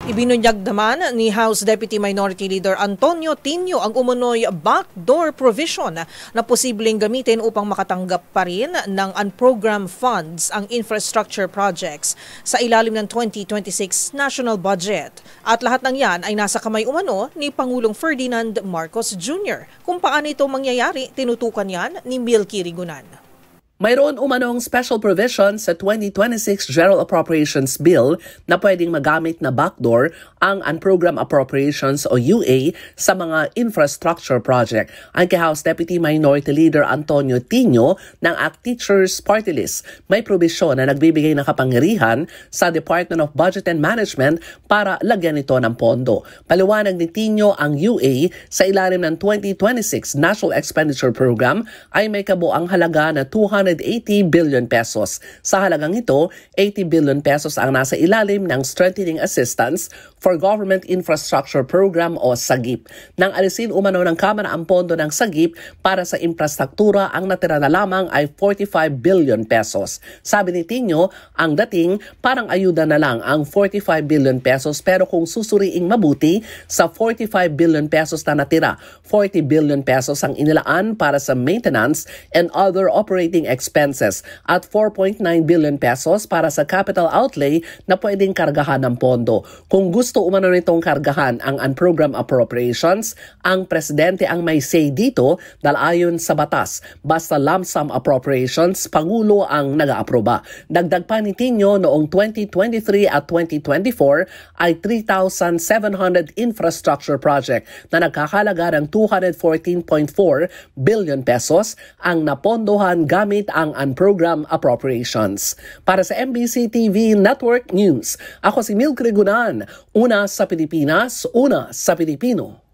Ibinunyag naman ni House Deputy Minority Leader Antonio Tinio ang umunoy backdoor provision na posibleng gamitin upang makatanggap pa rin ng unprogrammed funds ang infrastructure projects sa ilalim ng 2026 national budget. At lahat ng yan ay nasa kamay umano ni Pangulong Ferdinand Marcos Jr. Kung paano ito mangyayari, tinutukan yan ni Milky Rigunan. Mayroon umanong special provision sa 2026 General Appropriations Bill na pwedeng magamit na backdoor ang Unprogrammed Appropriations o UA sa mga infrastructure project. Ang kay House Deputy Minority Leader Antonio Tinio ng ACT Teachers Party List, may probisyon na nagbibigay ng kapangyarihan sa Department of Budget and Management para lagyan ito ng pondo. Paliwanag ni Tinio ang UA sa ilalim ng 2026 National Expenditure Program ay may kabuang halaga na 280 billion pesos. Sa halagang ito, 80 billion pesos ang nasa ilalim ng Strengthening Assistance for Government Infrastructure Program o SAGIP. Nang alisin umano ng Kamara ang pondo ng SAGIP para sa infrastruktura, ang natira na lamang ay 45 billion pesos. Sabi ni Tinio, ang dating parang ayuda na lang ang 45 billion pesos pero kung susuriing mabuti sa 45 billion pesos na natira, 40 billion pesos ang inilaan para sa maintenance and other operating expenses at 4.9 billion pesos para sa capital outlay na pwedeng kargahan ng pondo. Kung gusto umano nitong kargahan ang unprogrammed appropriations, ang presidente ang may say dito dahil ayon sa batas, basta lump sum appropriations, Pangulo ang nag-aaproba. Dagdag pa ni Tinio, noong 2023 at 2024 ay 3,700 infrastructure project na nagkakalaga ng 214.4 billion pesos ang napondohan gamit ang unprogrammed appropriations. Para sa MBC TV Network News, ako si Milky Rigunan, una sa Pilipinas, una sa Pilipino.